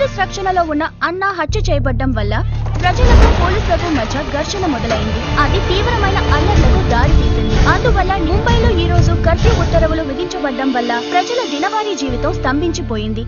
Police రక్షణలో ఉన్న అన్న హత్య చేయబడ్డం వల్ల ప్రజలకు పోలీసులకు మధ్య ఘర్షణ మొదలైంది. అది తీవ్రమైన అల్లర్లకు దారితీసింది. అందువల్ల ముంబైలో ఈ రోజు కర్ఫ్యూ ఉత్తర్వులు విధించబడ్డం వల్ల ప్రజల దినవారీ జీవితం స్తంభించిపోయింది.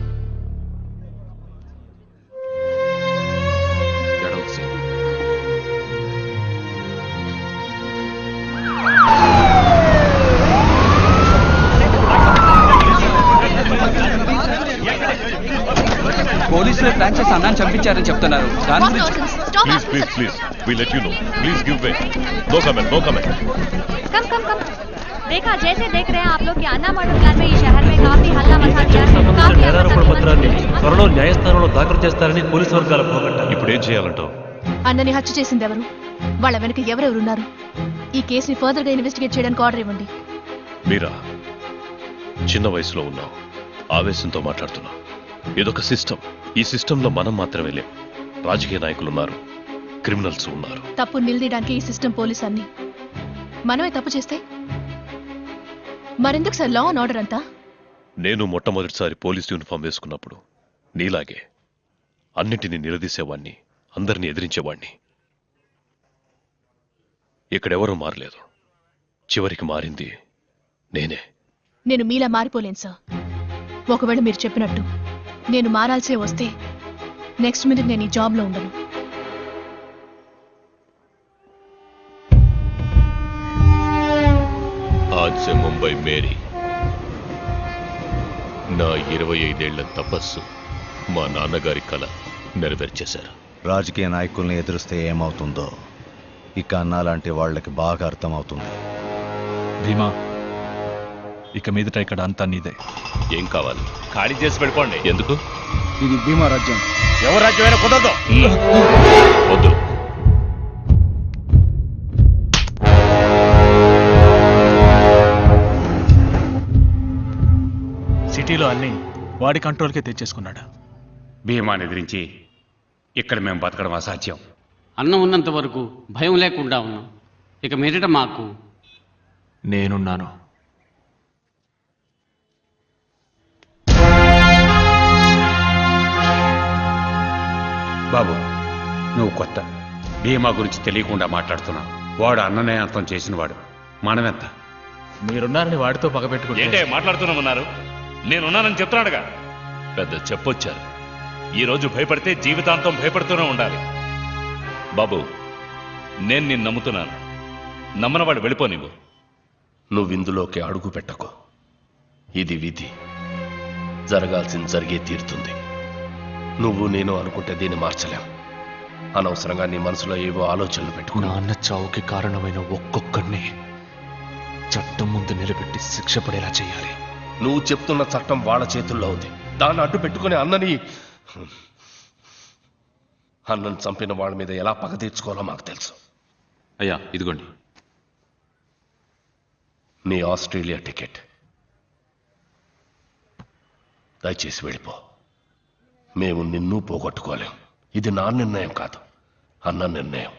పోలీసులు ప్లాన్ చేసి అన్నాన్ని చంపించారని చెప్తున్నారు. देखा जैसे देख रहे हैं आप लोग कि अन्ना मर्डर प्लान में इस शहर में काफी हल्ला मचा दिया है. काफी నేరారోపణ పత్రాన్ని త్వరలో న్యాయస్థానంలో దాఖలు చేస్తారని పోలీసు వర్గాలు పోగొట్టారు. ఇప్పుడు ఏం చేయాలంటావు? అన్నని హత్య చేసింది ఎవరు, వాళ్ళ వెనక ఎవరెవరున్నారు, ఈ కేసుని ఫర్దర్ గా ఇన్వెస్టిగేట్ చేయడానికి ఆర్డర్ ఇవ్వండి. మీరా చిన్న వయసులో ఉన్నావు, ఆవేశంతో మాట్లాడుతున్నావు. ఇదొక సిస్టమ్. ఈ సిస్టంలో మనం మాత్రమే లేం. రాజకీయ నాయకులు ఉన్నారు, క్రిమినల్స్ ఉన్నారు. తప్పు నిలదీయడానికి ఈ సిస్టమ్ పోలీస్ అన్ని. మనమే తప్పు చేస్తే మరెందుకు సార్ లా అండ్ ఆర్డర్ అంతా? నేను మొట్టమొదటిసారి పోలీస్ యూనిఫామ్ వేసుకున్నప్పుడు నీలాగే అన్నింటినీ నిలదీసేవాణ్ణి, అందరినీ ఎదిరించేవాణ్ణి. ఇక్కడెవరూ మారలేదు. చివరికి మారింది నేనే. నేను మీలా మారిపోలేను సార్. ఒకవేళ మీరు చెప్పినట్టు నేను మారాల్సే వస్తే నెక్స్ట్ మినిట్ నేను ఈ జాబ్లో ఉండను. आज से मुंबई मेरी. నా 25 ఏళ్ల తపస్సు మా నాన్నగారి కల నెరవేర్చేశారు. రాజకీయ నాయకుల్ని ఎదురిస్తే ఏమవుతుందో ఇక అన్నాలాంటి వాళ్ళకి బాగా అర్థమవుతుంది. భీమా, ఇక మీదట ఇక్కడ అంతా నీదే. ఏం కావాలి? ఖాళీ చేసి వెళ్ళిపోండి. ఎందుకు? ఇది భీమా రాజ్యం. ఎవరు రాజ్యమైనా కుదరదు. వద్దు. సిటీలో అన్ని వాడి కంట్రోల్కే తెచ్చేసుకున్నాడు. భీమాని ఎదిరించి ఇక్కడ మేము బతకడం అసాధ్యం. అన్నం ఉన్నంత వరకు భయం లేకుండా ఉన్నాం. ఇక మీదట మాకు నేనున్నాను. బాబు, నువ్వు కొత్త. భీమా గురించి తెలియకుండా మాట్లాడుతున్నావు. వాడు అన్ననే అంతం చేసినవాడు. మనమెంత? మీరున్నారని వాడితో పగబెట్టుకుంటే ఏంటే మాట్లాడుతున్నామన్నారు? నేనున్నానని చెప్తున్నాడుగా. పెద్ద చెప్పొచ్చారు. ఈరోజు భయపడితే జీవితాంతం భయపడుతూనే ఉండాలి. బాబు, నేను నిన్ను నమ్ముతున్నాను. నమ్మనవాడు వెళ్ళిపో. నువ్విందులోకి అడుగు పెట్టకు. ఇది విధి. జరగాల్సింది జరిగే తీరుతుంది. నువ్వు నేను అనుకుంటే దీన్ని మార్చలేం. అనవసరంగా నీ మనసులో ఏవో ఆలోచనలు పెట్టుకో. నాన్న చావుకి కారణమైన ఒక్కొక్కరిని చట్టం ముందు నిలబెట్టి శిక్ష పడేలా చేయాలి. నువ్వు చెప్తున్న చట్టం వాళ్ళ చేతుల్లో ఉంది. దాన్ని అడ్డు పెట్టుకుని అన్నని చంపిన వాళ్ళ మీద ఎలా పగ తీర్చుకోవాలో మాకు తెలుసు. అయ్యా, ఇదిగోండి నీ ఆస్ట్రేలియా టికెట్. దయచేసి వెళ్ళిపో. మేము నిన్ను పోగొట్టుకోలేం. ఇది నా నిర్ణయం కాదు, అన్న నిర్ణయం.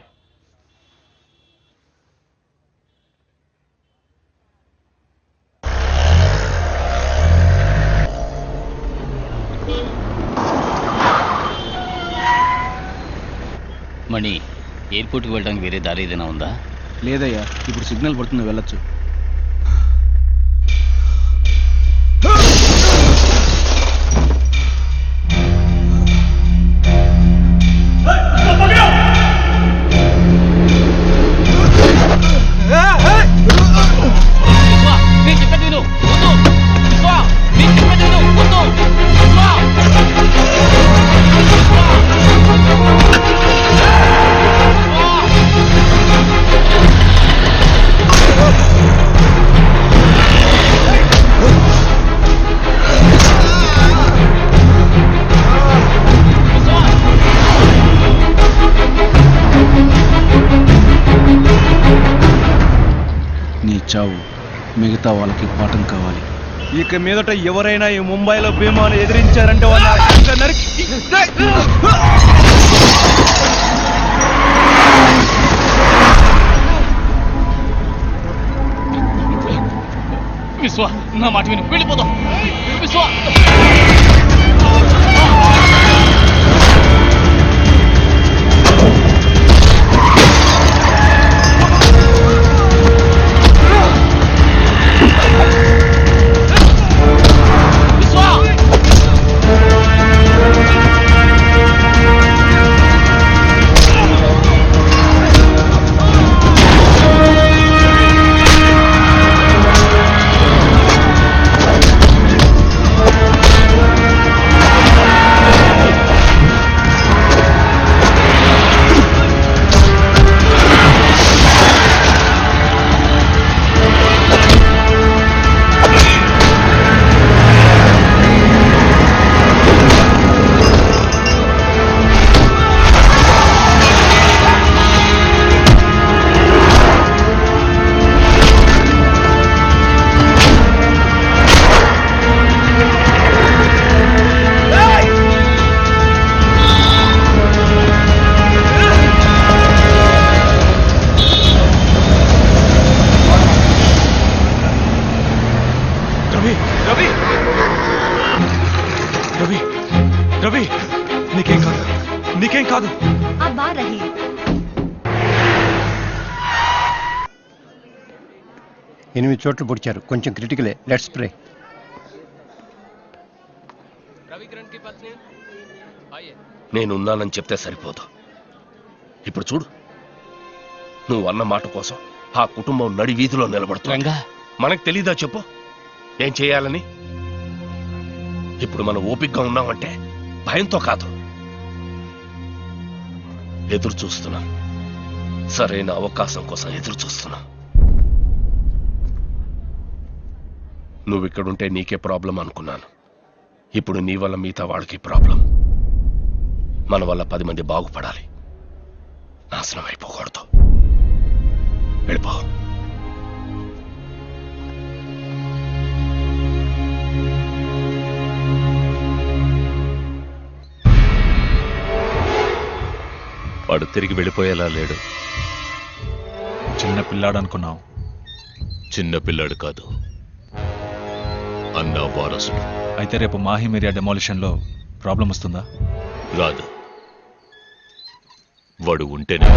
మణి, ఎయిర్పోర్ట్కి వెళ్ళడానికి వేరే దారి ఏదైనా ఉందా? లేదయ్యా, ఇప్పుడు సిగ్నల్ పడుతుంది, వెళ్ళొచ్చు. నీ చావు మిగతా వాళ్ళకి పాఠం కావాలి. ఇక మీదట ఎవరైనా ఈ ముంబైలో భీమాను ఎదిరించారంటే వాళ్ళ నరికి విశ్వ, నా మాట విను, వెళ్ళిపోదాం. విశ్వ, రవి రవి రవి నీకేం కాదు, నీకేం కాదు. आप बाहर रहिए। ఎనిమిది చోట్ల పొడిచారు, కొంచెం క్రిటికలే. Let's spray. నేనున్నానని చెప్తే సరిపోదు. ఇప్పుడు చూడు, నువ్వు అన్న మాట కోసం ఆ కుటుంబం నడి వీధిలో నిలబడుతుంది. మనకు తెలీదా చెప్పు ఏం చేయాలని? ఇప్పుడు మనం ఓపికగా ఉన్నామంటే భయంతో కాదు, ఎదురు చూస్తున్నాం. సరైన అవకాశం కోసం ఎదురు చూస్తున్నాం. నువ్విక్కడుంటే నీకే ప్రాబ్లం అనుకున్నాను. ఇప్పుడు నీ వల్ల మిగతా వాళ్ళకి ప్రాబ్లం. మన వల్ల 10 మంది బాగుపడాలి, నాశనం అయిపోకూడదు. వెళ్ళిపో. వాడు తిరిగి వెళ్ళిపోయేలా లేడు. చిన్న పిల్లాడు అనుకున్నావు. చిన్న పిల్లాడు కాదు, అన్నా వారసుడు. అయితే రేపు మాహిమీరియా డెమాలిషన్లో ప్రాబ్లం వస్తుందా? రాదు. వాడు ఉంటేనే.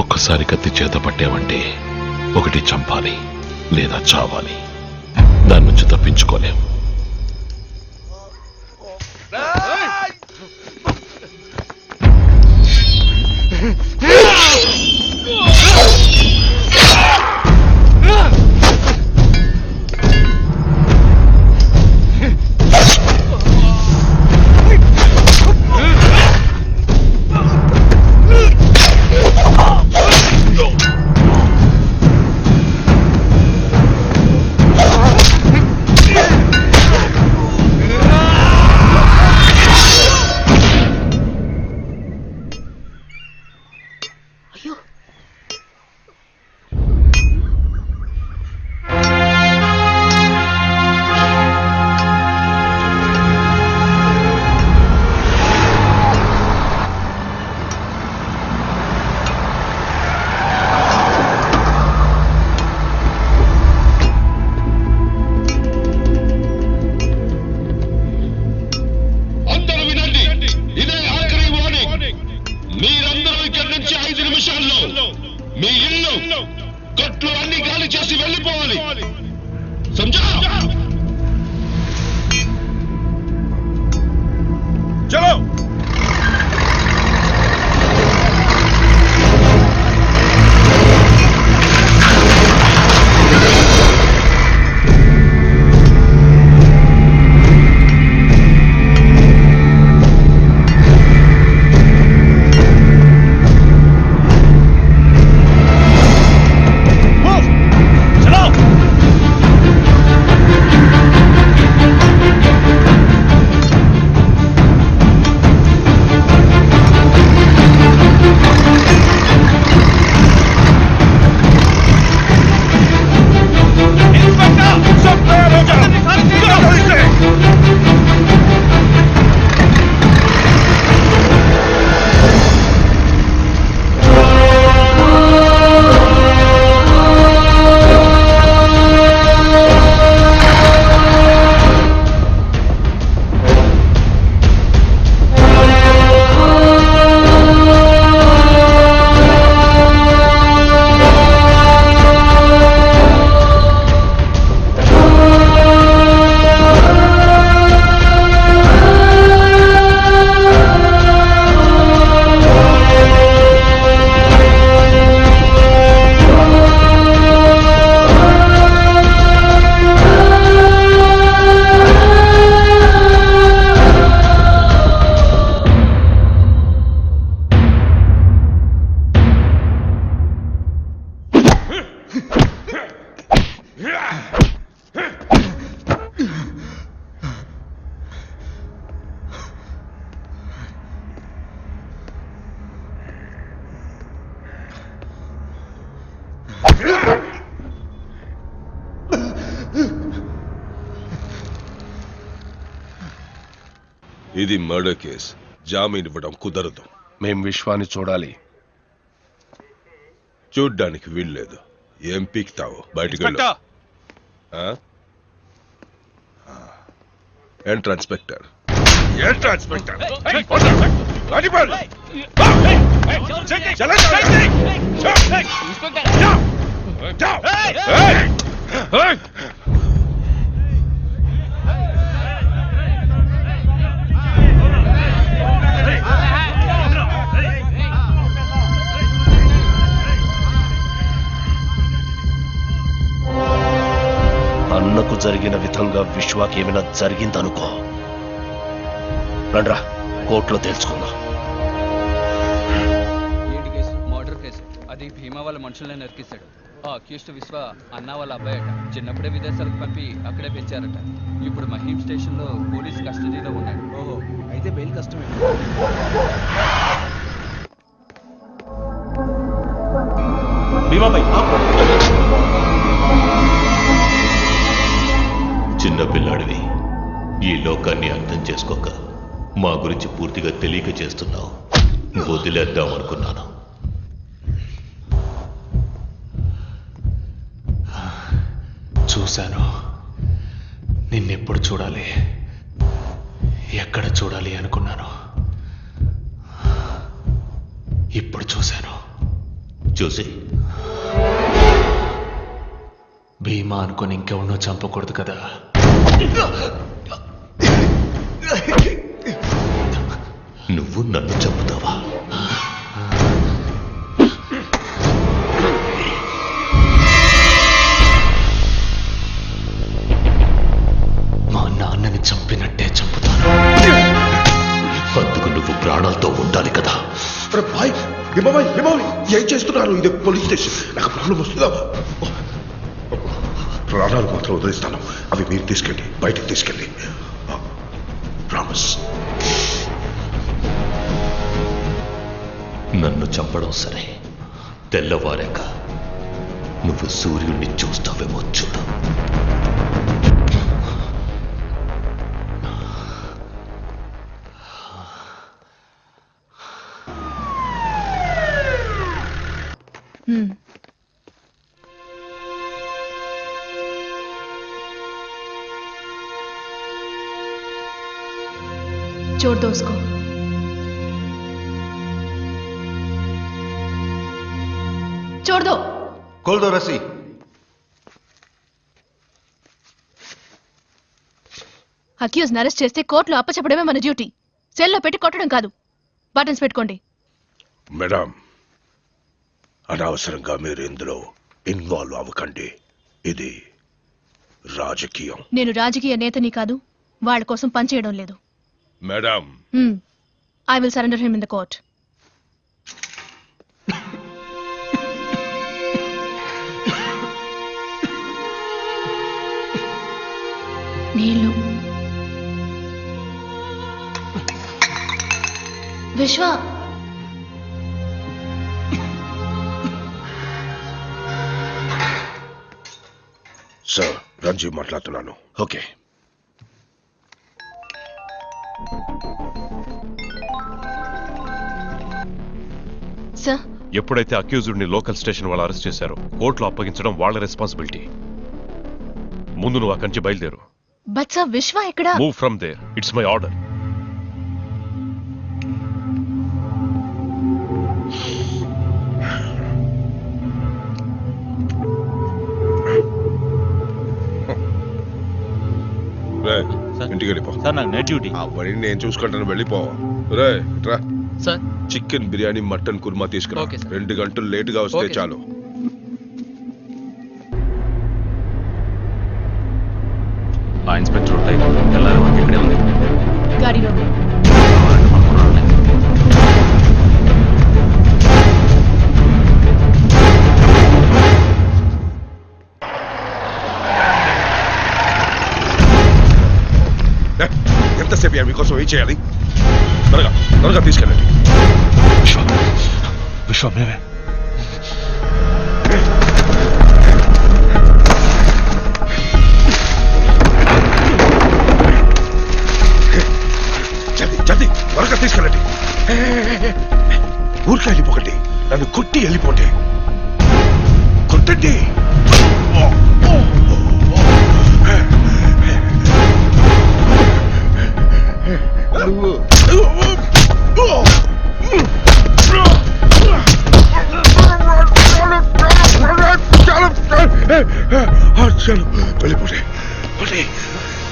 ఒక్కసారి కత్తి చేత పట్టామంటే ఒకటి చంపాలి లేదా చావాలి. దాని నుంచి తప్పించుకోలేం. కొట్లు అన్ని గాలి చేసి వెళ్ళిపోవాలి. సంజా చలో. ఇది మర్డర్ కేస్. జామీన్ ఇవ్వడం కుదరదు. మేం విశ్వాన్ని చూడాలి. చూడ్డానికి వీల్లేదు. ఏం పీక్తావు? బయటికి వెళ్ళు. ఎంట్రా ఇన్స్పెక్టర్. ఎంట్రా ఇన్స్పెక్టర్. అన్నకు జరిగిన విధంగా విశ్వాకి ఏమైనా జరిగిందనుకో, రండ్రా కోర్టులో తెలుసుకుందాం. Murder case. అది భీమా వాళ్ళ మనుషులనే నరికిస్తాడు. ఆ అక్యూస్డ్ విశ్వ అన్న వాళ్ళ అబ్బాయట. చిన్నప్పుడే విదేశాలకు పంపి అక్కడే పెంచారట. ఇప్పుడు మహీం స్టేషన్ లో పోలీస్ కస్టడీలో ఉన్నాడు. ఓహో, అయితే బెయిల్ కష్టమే. చిన్న పిల్లాడివి, ఈ లోకాన్ని అర్థం చేసుకోక మా గురించి పూర్తిగా తెలియక చేస్తున్నావు. వదిలేద్దాం అనుకున్నాను. చూశాను. నిన్నెప్పుడు చూడాలి, ఎక్కడ చూడాలి అనుకున్నాను. ఇప్పుడు చూశాను. చూసి భీమా అనుకుని ఇంకెవరినో చంపకూడదు కదా. నువ్వు నన్ను చంపుతావా? మా నాన్నని చంపినట్టే చంపుతాను. అందుకు నువ్వు ప్రాణాలతో ఉండాలి కదా. ఏం చేస్తున్నారు? ఇది పోలీస్ స్టేషన్. నాకు ప్రాబ్లం వస్తుందా? ప్రాణాలు మాత్రం వదిలిస్తాను. అవి మీరు తీసుకెళ్ళి బయటికి తీసుకెళ్ళి. ప్రామిస్. నన్ను చంపడం సరే, తెల్లవారాక నువ్వు సూర్యుడిని చూస్తావేమో చూడు. जोर दो उसको. छोड़ दो. खोल दो रस्सी। అక్యూజ్ అరెస్ట్ చేస్తే కోర్టులో అప్పచెప్పడమే మన డ్యూటీ. సెల్లో పెట్టి కొట్టడం కాదు. బటన్స్ పెట్టుకోండి. మేడం, అనవసరంగా మీరు ఇందులో ఇన్వాల్వ్ అవ్వకండి. ఇది రాజకీయం. నేను రాజకీయ నేతని కాదు, వాళ్ళ కోసం పనిచేయడం లేదు. Madam, I will surrender him in the court. నీళ్ళు. విశ్వ, సార్ రంజీవ్ మాట్లాడుతున్నాను. ఓకే. సార్, ఎప్పుడైతే అక్యూజ్డ్ ని లోకల్ స్టేషన్ వాళ్ళు అరెస్ట్ చేశారో కోర్టులో అప్పగించడం వాళ్ళ రెస్పాన్సిబిలిటీ. ముందు నువ్వు అక్కడి నుంచి బయలుదేరు. బట్ సార్, విశ్వ ఎక్కడ? Move from there. It's my order. ఇంటికి వెళ్ళిపో. సార్ నాకు నైట్ డ్యూటీ. ఆ పని నేను చూసుకుంటాను, వెళ్ళిపో. రే రా. Sir, chicken biryani mutton korma తీసుకురా. Okay sir. 2 గంటలు లేటుగా వస్తే ఓకే. చాలు. ఆ ఇన్స్పెక్టర్ టైప్ తెల్లారి మనకి ఇక్కడే ఉంది. గాడిలో. ఎంతసేపు మీకోసం ఏం చేయాలి? త్వరగా త్వరగా తీసుకెళ్ళండి. విశ్వ మేమే. జల్దీ త్వరగా తీసుకెళ్ళండి. ఊరికి వెళ్ళిపోకండి, నన్ను కొట్టి వెళ్ళిపోండి. కొట్టండి. చలో వెళ్ళిపోండి.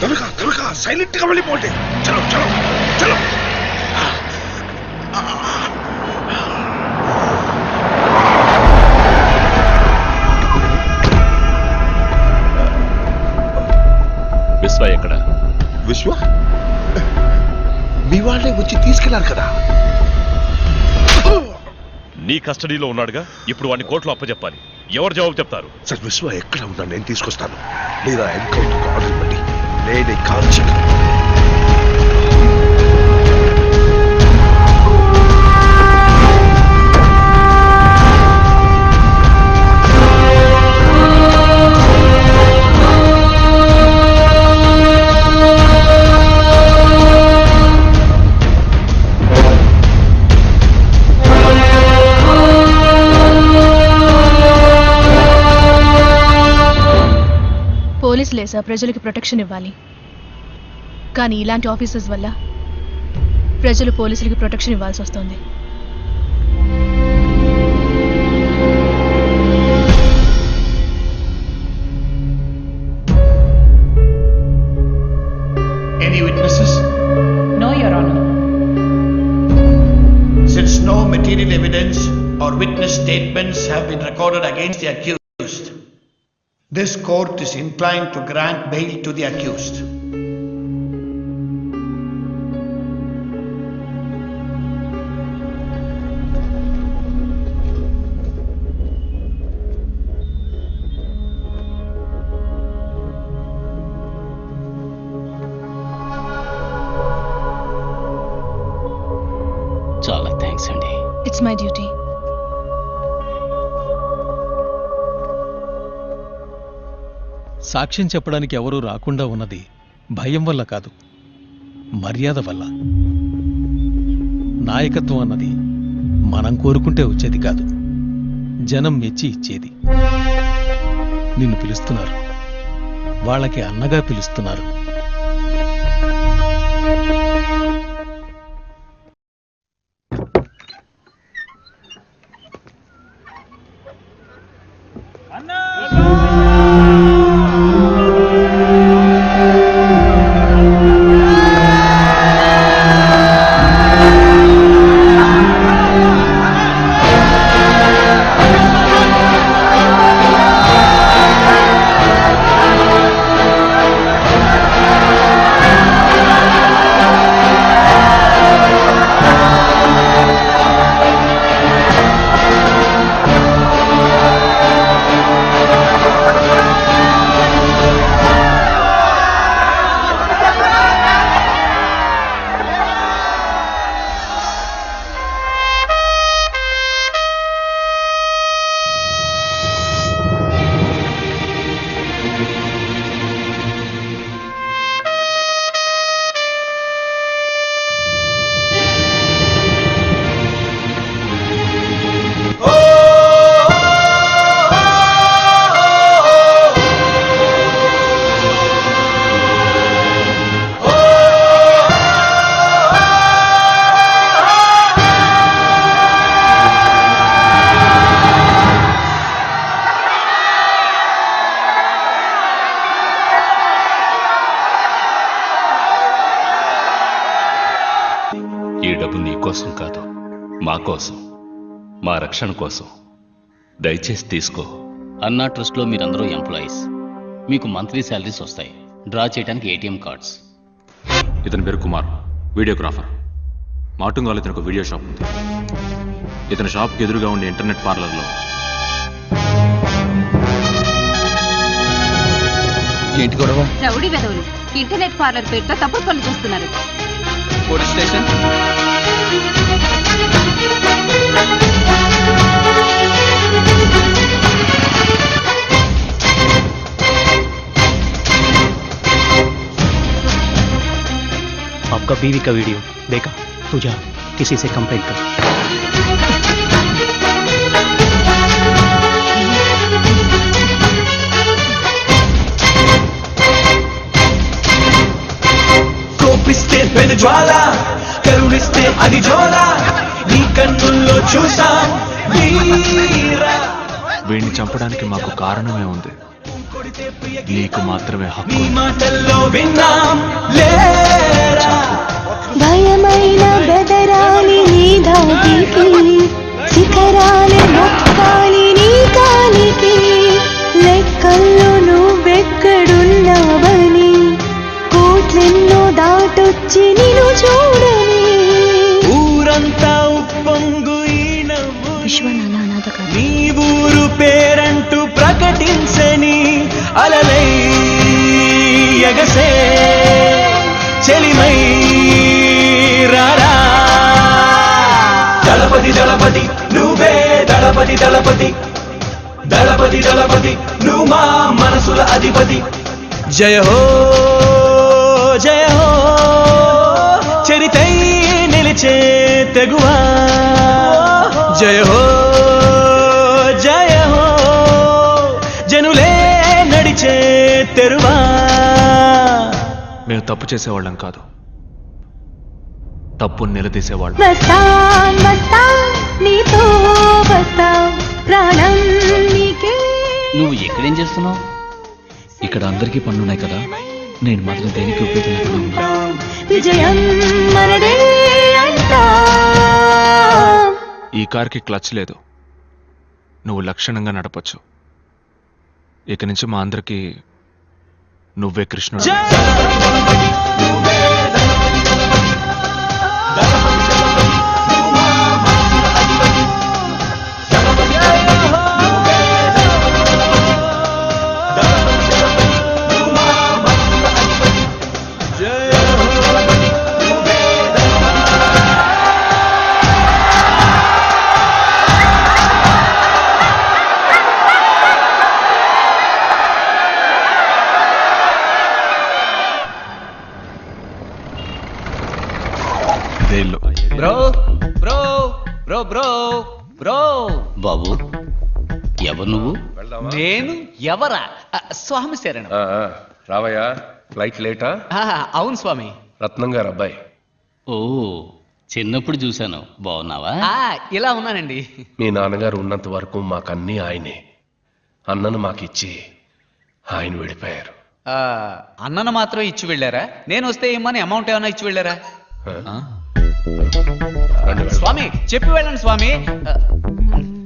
త్వరగా త్వరగా సైలెంట్ గా వెళ్ళిపోండి. చలో చలో చలో. విశ్వ ఎక్కడ? విశ్వ మీ వాళ్ళే వచ్చి తీసుకెళ్లారు కదా. నీ కస్టడీలో ఉన్నాడుగా, ఇప్పుడు వాడిని కోర్టులో అప్పచెప్పాలి. ఎవరు జవాబు చెప్తారు? సార్, విశ్వ ఎక్కడ ఉన్నా నేను తీసుకొస్తాను. లేదా ఎన్కౌంటర్ ఆర్డర్ ఇవ్వండి, నేనే కాల్చి. పోలీసులే సార్ ప్రజలకి ప్రొటెక్షన్ ఇవ్వాలి. కానీ ఇలాంటి ఆఫీసర్స్ వల్ల ప్రజలు పోలీసులకి ప్రొటెక్షన్ ఇవ్వాల్సి వస్తుంది. Any witnesses? No, Your Honor. Since no material evidence or witness statements have been recorded against the accused, this court is inclined to grant bail to the accused. చాలా thanks అండి. It's my duty. సాక్ష్యం చెప్పడానికి ఎవరూ రాకుండా ఉన్నది భయం వల్ల కాదు, మర్యాద వల్ల. నాయకత్వం అన్నది మనం కోరుకుంటే వచ్చేది కాదు, జనం మెచ్చి ఇచ్చేది. నిన్ను పిలుస్తున్నారు, వాళ్ళకి అన్నగా పిలుస్తున్నారు. ఈ డబ్బు నీ కోసం కాదు, మా కోసం, మా రక్షణ కోసం. దయచేసి తీసుకో. అన్నా ట్రస్ట్లో మీరందరూ ఎంప్లాయీస్. మీకు మంత్లీ శాలరీస్ వస్తాయి. డ్రా చేయడానికి ఏటీఎం కార్డ్స్. ఇతని పేరు కుమార్, వీడియోగ్రాఫర్. మాటుంగాలో ఇతను ఒక వీడియో షాప్ ఉంది. ఇతని షాప్కి ఎదురుగా ఉండే ఇంటర్నెట్ పార్లర్లో ఏంటి గొడవ? రౌడీ వెధవులు ఇంటర్నెట్ పార్లర్ పేరుతో తప్పుడు పనులు చేస్తున్నారు. Police station. आपका बीवी का वीडियो देखा, तू जा किसी से कंप्लेंट कर. కోపిస్తే పెను జ్వాల, కరుణిస్తే అది జోల, నీ కన్నుల్లో చూసాం వీరా. వీడిని చంపడానికి మాకు కారణమే ఉంది, నీకు మాత్రమే హక్కు. నీ మాటల్లో విన్నాం లేరా. భయమైన బెదరాలి నీ దాటికి, శిఖరాలే మొక్కాలి నీ కాలికి, లెక్కల్లో నువ్వెక్కడున్నావని, కోట్లెన్నో దాటొచ్చి నిన్ను చూడని. ఊరంతా ఉప్పొంగు ఈ నవ్వు, విశ్వనాథ అనాథ కాదు. నీ ఊరు పేరంటూ ప్రకటించని, అలలై ఎగసే చెలిమై రారా. దళపతి దళపతి నువ్వే, దళపతి దళపతి, దళపతి దళపతి నువ్వు మా మనసుల అధిపతి. జయ హో జయ హో, చరితై నిలిచే తెగువా. జయ హో జయ హో, జనులే నడిచే తెరువా. మేము తప్పు చేసేవాళ్ళం కాదు, తప్పుని నిలదీసేవాళ్ళం. వస్తాం వస్తాం నీతో వస్తాం, ప్రాణం నీకే. నువ్వు ఎక్కడేం చేస్తున్నావు? ఇక్కడ అందరికీ పనులున్నాయి కదా, నేను మాత్రం దేనికి ఉపయోగించకుండా. విజయం మనదే అంటా. ఈ కార్కి క్లచ్ లేదు, నువ్వు లక్షణంగా నడపచ్చు. ఇక నుంచి మా అందరికీ నువ్వే కృష్ణుడు. Bro bro bro bro bro. బాబు, ఎవరు నువ్వు? నేను ఎవరా? స్వామి శరణం. రావయ్యా, ఫ్లైట్ లేటా? అవును స్వామి. రత్నం గారు అబ్బాయి. ఓ, చిన్నప్పుడు చూశాను. బాగున్నావా? ఇలా ఉన్నానండి. మీ నాన్నగారు ఉన్నంత వరకు మాకన్నీ ఆయనే. అన్నను మాకిచ్చి ఆయన వెళ్ళిపోయారు. అన్నను మాత్రం ఇచ్చి వెళ్ళారా? నేను వస్తే ఏమని అమౌంట్ ఏమైనా ఇచ్చి వెళ్ళారా? స్వామి చెప్పి వెళ్ళండి స్వామి.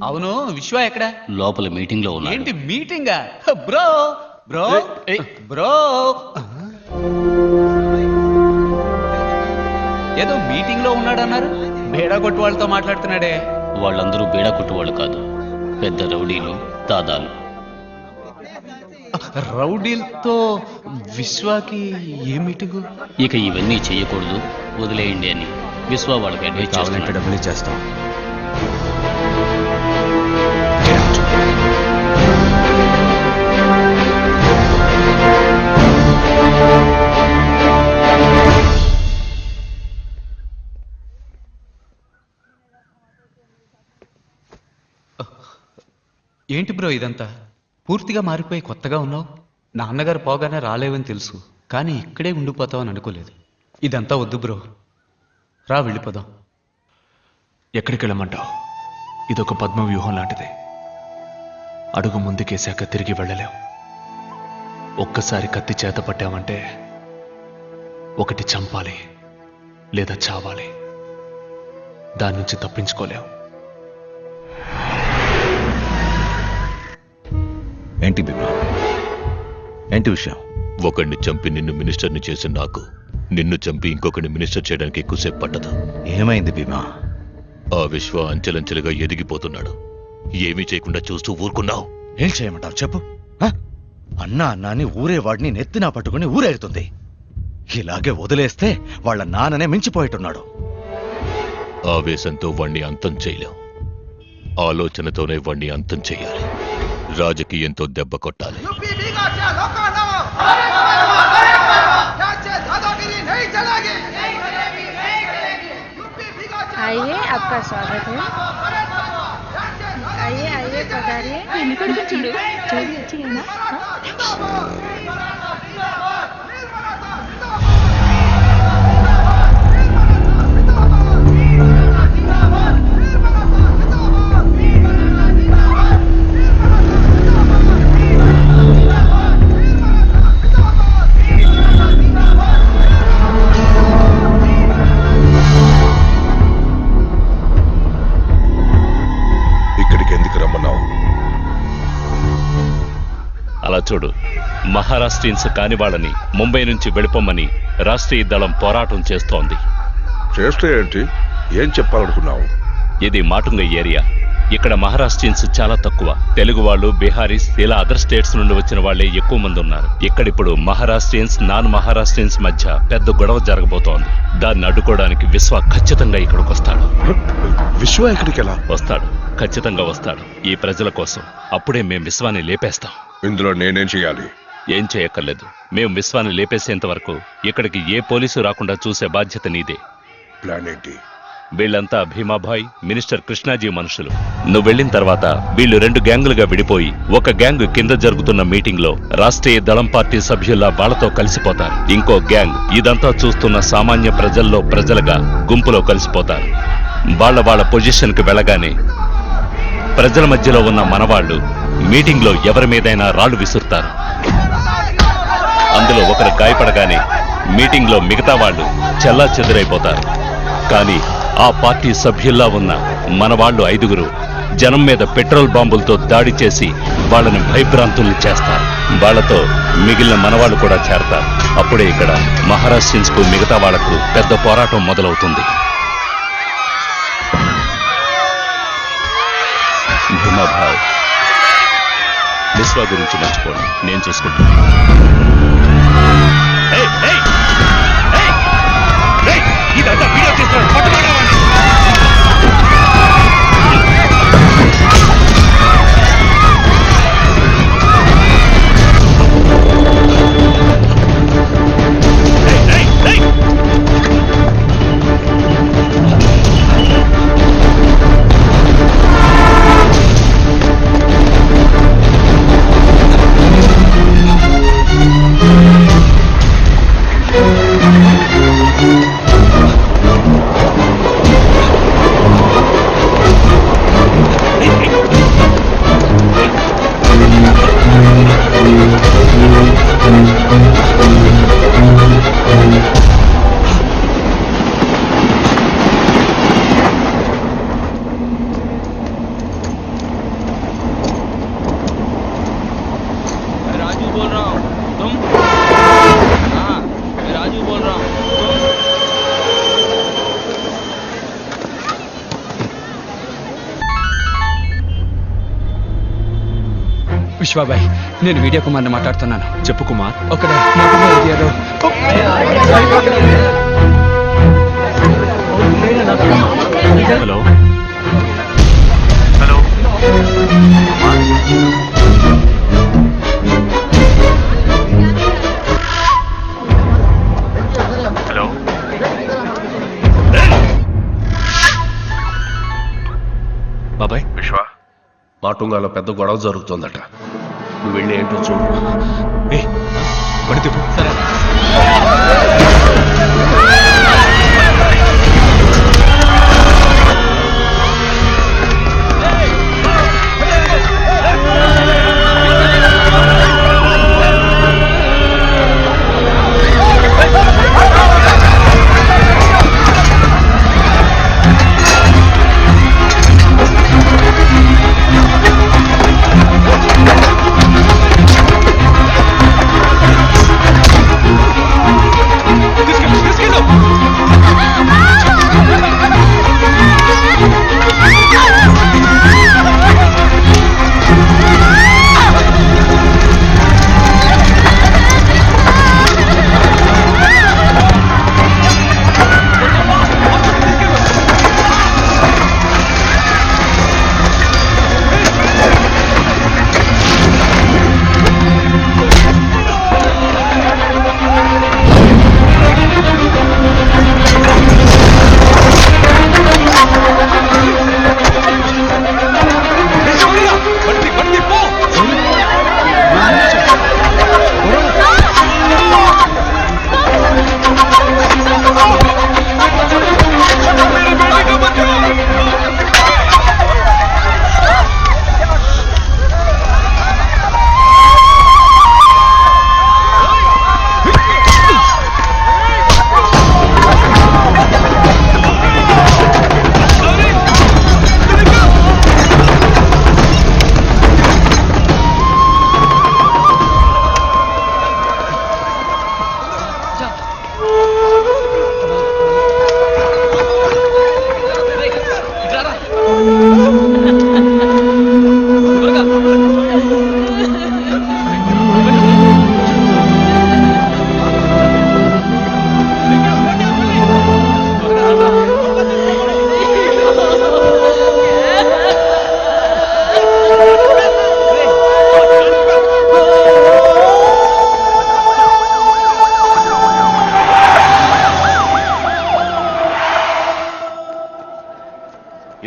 అవును, విశ్వ ఎక్కడ? లోపల మీటింగ్ లో ఉన్నా. ఏంటి మీటింగా? బ్రో బ్రో బ్రో, ఏదో మీటింగ్ లో ఉన్నాడన్నారు. బేడా కొట్టు వాళ్ళతో మాట్లాడుతున్నాడే. వాళ్ళందరూ బేడా కొట్టువాళ్ళు కాదు, పెద్ద రౌడీలు, దాదాలు. రౌడీలతో విశ్వాకి ఏ మీటింగు? ఇక ఇవన్నీ చెయ్యకూడదు, వదిలేయండి అని విశ్వ వాళ్ళకి అడ్వైజ్ కావాలంటే డబ్బులు చేస్తాం. ఏంటి బ్రో ఇదంతా? పూర్తిగా మారిపోయి కొత్తగా ఉన్నావు. నాన్నగారు పోగానే రాలేవని తెలుసు, కానీ ఇక్కడే ఉండిపోతావని అనుకోలేదు. ఇదంతా వద్దు బ్రో, రా వెళ్ళిపోదాం. ఎక్కడికి వెళ్ళమంటావు? ఇదొక పద్మ వ్యూహం లాంటిది. అడుగు ముందుకేశాక తిరిగి వెళ్ళలేం. ఒక్కసారి కత్తి చేత పట్టామంటే ఒకటి చంపాలి లేదా చావాలి. దాని నుంచి తప్పించుకోలేవు. ఏంటి బిప్లా, ఏంటి విషయం? ఒకడిని చంపి నిన్ను మినిస్టర్ని చేసి నాకు నిన్ను చంపి ఇంకొకరిని మినిస్టర్ చేయడానికి ఎక్కువసేపు పట్టదు. ఏమైంది భీమా? ఆ విశ్వ అంచెలంచెలుగా ఎదిగిపోతున్నాడు. ఏమీ చేయకుండా చూస్తూ ఊరుకున్నావు. ఏం చేయమంటావు చెప్పు. అన్నా అన్నాని ఊరేవాడిని నెత్తినా పట్టుకుని ఊరేగుతుంది. ఇలాగే వదిలేస్తే వాళ్ళ నాన్ననే మించిపోయేట్టున్నాడు. ఆవేశంతో వాణ్ణి అంతం చేయలేం. ఆలోచనతోనే వాణ్ణి అంతం చేయాలి. రాజకీయంతో దెబ్బ కొట్టాలి. आइए, आपका स्वागत है. आइए आइए पधारिए. చూడు వచ్చిందా? ఇక్కడికి ఎందుకు రమ్మన్నావు? అలా చూడు, మహారాష్ట్రియన్స్ కాని వాళ్ళని ముంబై నుంచి వెళ్ళిపోమ్మని రాష్ట్రీయ దళం పోరాటం చేస్తోంది. చేస్తే ఏంటి? ఏం చెప్పాలనుకున్నావు? ఇది మాటుంగ ఏరియా. ఇక్కడ మహారాష్ట్రియన్స్ చాలా తక్కువ. తెలుగు వాళ్ళు, బీహారీస్, ఇలా అదర్ స్టేట్స్ నుండి వచ్చిన వాళ్లే ఎక్కువ మంది ఉన్నారు. ఇక్కడిప్పుడు మహారాష్ట్రియన్స్, నాన్ మహారాష్ట్రియన్స్ మధ్య పెద్ద గొడవ జరగబోతోంది. దాన్ని అడ్డుకోవడానికి విశ్వ ఖచ్చితంగా ఇక్కడికి వస్తాడు. విశ్వ ఇక్కడికి ఎలా వస్తాడు? ఖచ్చితంగా వస్తాడు. ఈ ప్రజల కోసం. అప్పుడే మేం విశ్వాన్ని లేపేస్తాం. ఇందులో నేనేం చేయాలి? ఏం చేయక్కర్లేదు. మేం విశ్వాన్ని లేపేసేంత వరకు ఇక్కడికి ఏ పోలీసు రాకుండా చూసే బాధ్యత నీదే. ప్లాన్ ఏంటి? వీళ్ళంతా భీమాభాయ్, మినిస్టర్ కృష్ణాజీ మనుషులు. నువ్వు వెళ్ళిన తర్వాత వీళ్ళు 2 గ్యాంగులుగా విడిపోయి ఒక గ్యాంగ్ కింద జరుగుతున్న మీటింగ్ లో రాష్ట్రీయ దళం పార్టీ సభ్యుల్లా వాళ్లతో కలిసిపోతారు. ఇంకో గ్యాంగ్ ఇదంతా చూస్తున్న సామాన్య ప్రజల్లో ప్రజలుగా గుంపులో కలిసిపోతారు. వాళ్ళ పొజిషన్ కి వెళ్ళగానే ప్రజల మధ్యలో ఉన్న మనవాళ్లు మీటింగ్ లో ఎవరి మీదైనా రాళ్లు విసురుతారు. అందులో ఒకరు గాయపడగానే మీటింగ్ లో మిగతా వాళ్ళు చెల్లా చెదురైపోతారు. కానీ ఆ పార్టీ సభ్యుల్లా ఉన్న మనవాళ్లు 5గురు జనం మీద పెట్రోల్ బాంబులతో దాడి చేసి వాళ్ళని భయభ్రాంతుల్ని చేస్తారు. వాళ్లతో మిగిలిన మనవాళ్లు కూడా చేరతారు. అప్పుడే ఇక్కడ మహారాష్ట్రియన్స్ కు మిగతా వాళ్లకు పెద్ద పోరాటం మొదలవుతుంది. భీమాభాయ్, విశ్వ గురించి మర్చిపోండి, నేను చూసుకుంటాను. ఇదంతా వీడియో చేస్తున్నాడు. పట్టుకోవడం విశ్వాబాయ్, నేను వీడియో కుమార్ని మాట్లాడుతున్నాను. చెప్పు కుమార్. ఒకడే హలో హలో. బాబాయ్, విశ్వ, మాటుంగాలో పెద్ద గొడవ జరుగుతుందట. నువ్వు వెళ్ళి ఏంటో చూడు. పడితే సరే.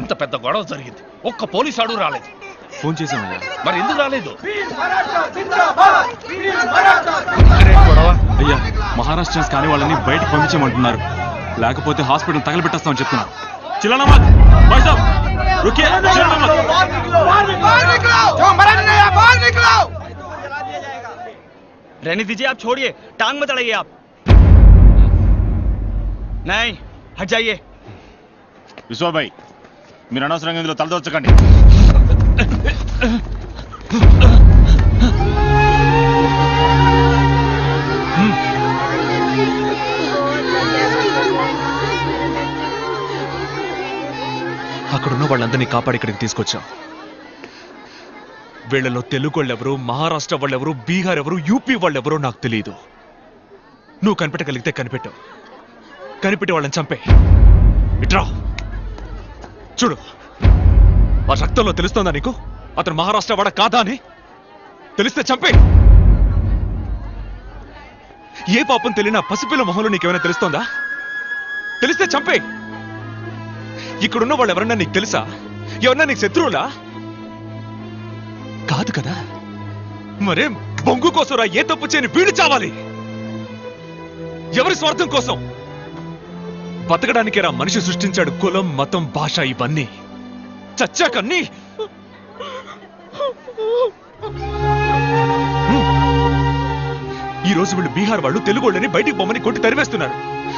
ఇంత పెద్ద గొడవ జరిగింది, ఒక్క పోలీసు అడుగు రాలేదు. ఫోన్ చేసామయ్యా. మరి ఎందుకు రాలేదు? గొడవ అయ్యా, మహారాష్ట్రన్స్ కానీ వాళ్ళని బయటకు పంపించమంటున్నారు, లేకపోతే హాస్పిటల్ తగలబెట్టేస్తామని చెప్తున్నారు. చిల్లనమ్మా, భాయ్ సాబ్, రుకియే, చిల్లనమ్మా. रहने दीजिए, आप छोड़िए, टांग मत अड़ाइए आप. नहीं, हट जाइए. విశ్వాబాయ్, మీరు అనవసరంగా ఇందులో తలదొచ్చకండి. అక్కడున్న వాళ్ళందరినీ కాపాడి ఇక్కడికి తీసుకొచ్చాం. వీళ్ళలో తెలుగు వాళ్ళెవరు, మహారాష్ట్ర వాళ్ళెవరు, బీహార్ ఎవరు, యూపీ వాళ్ళెవరో నాకు తెలియదు. నువ్వు కనిపెట్టగలిగితే కనిపెట్టావు, కనిపెట్టి వాళ్ళని చంపే. ఇట్రా చూడు, ఆ రక్తంలో తెలుస్తోందా నీకు అతను మహారాష్ట్ర వాడ కాదా అని? తెలిస్తే చంపే. ఏ పాపం తెలియనా పసిపిల్ల మొహంలో నీకేమైనా తెలుస్తోందా? తెలిస్తే చంపే. ఇక్కడున్న వాళ్ళు ఎవరన్నా నీకు తెలుసా? ఎవరన్నా నీకు శత్రువులా? కాదు కదా. మరేం బొంగు కోసరా ఏ తప్పు చేయని వీడు చావాలి? ఎవరి స్వార్థం కోసం? బతకడానికేరా మనిషి సృష్టించాడు కులం, మతం, భాష ఇవన్నీ. చచ్చాకన్నీ ఈ రోజు వీళ్ళు బీహార్ వాళ్ళు తెలుగు వాళ్ళని బయటికి బొమ్మని కొట్టి తరివేస్తున్నారు.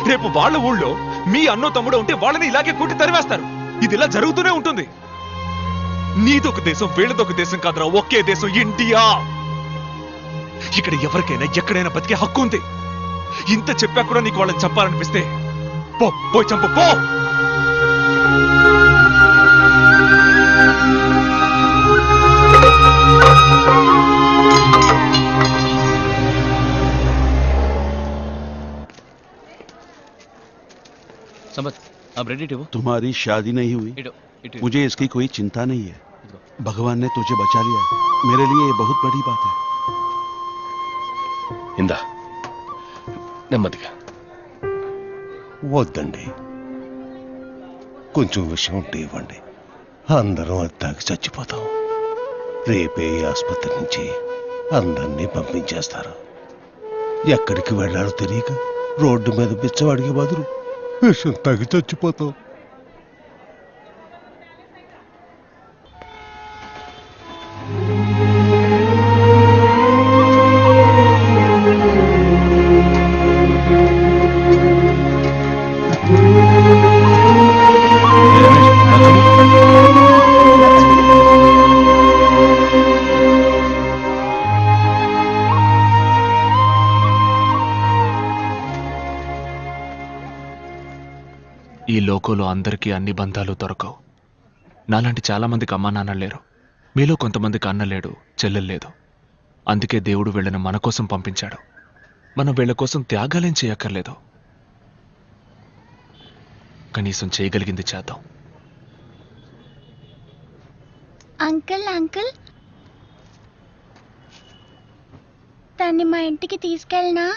రేపు వాళ్ళ ఊళ్ళో మీ అన్నో తమ్ముడో ఉంటే వాళ్ళని ఇలాగే కొట్టి తరివేస్తారు. ఇది ఇలా జరుగుతూనే ఉంటుంది. నీదొక దేశం, వీళ్ళదొక దేశం కాదురా, ఒకే దేశం ఇండియా. ఇక్కడ ఎవరికైనా ఎక్కడైనా బతికే హక్కు ఉంది. ఇంత చెప్పా కూడా నీకు వాళ్ళని చంపాలనిపిస్తే పో, పోయి చంపు, పో. अब रेडी टेबो. तुम्हारी शादी नहीं हुई, मुझे इसकी कोई चिंता नहीं है. भगवान ने तुझे बचा लिया, मेरे लिए ये बहुत बड़ी बात है. ఇందా నెమ్మదిగా. వద్దండి, కొంచెం విషయం ఉంటే ఇవ్వండి. అందరం అది తాగి చచ్చిపోతాం. రేపే ఈ ఆసుపత్రి నుంచి అందరినీ పంపించేస్తారు. ఎక్కడికి వెళ్ళాలో తెలియక రోడ్డు మీద బిచ్చవాడికి బదులు విషం తాగి చచ్చిపోతాం. ఈ లోకంలో అందరికీ అన్ని బంధాలు దొరకవు. నాలాంటి చాలా మందికి అమ్మా నాన్న లేరు. మీలో కొంతమందికి అన్న లేడు, చెల్లెలు లేదు. అందుకే దేవుడు వీళ్ళని మన కోసం పంపించాడు. మనం వీళ్ళ కోసం త్యాగాలేం చేయక్కర్లేదు. కనీసం చేయగలిగింది చేద్దాం. అంకుల్ అంకుల్, తన్ని మా ఇంటికి తీసుకెళ్ళనా?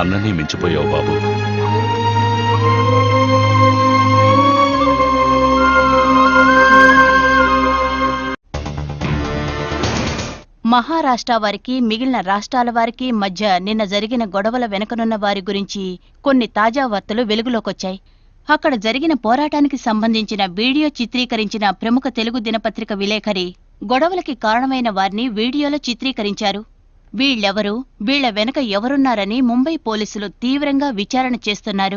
అన్నని మించిపోయావు బాబు. మహారాష్ట్ర వారికి మిగిలిన రాష్ట్రాల వారికి మధ్య నిన్న జరిగిన గొడవల వెనుకనున్న వారి గురించి కొన్ని తాజా వార్తలు వెలుగులోకొచ్చాయి. అక్కడ జరిగిన పోరాటానికి సంబంధించిన వీడియో చిత్రీకరించిన ప్రముఖ తెలుగు దినపత్రిక విలేఖరి గొడవలకి కారణమైన వారిని వీడియోలో చిత్రీకరించారు. వీళ్ళెవరు, వీళ్ల వెనక ఎవరున్నారని ముంబై పోలీసులు తీవ్రంగా విచారణ చేస్తున్నారు.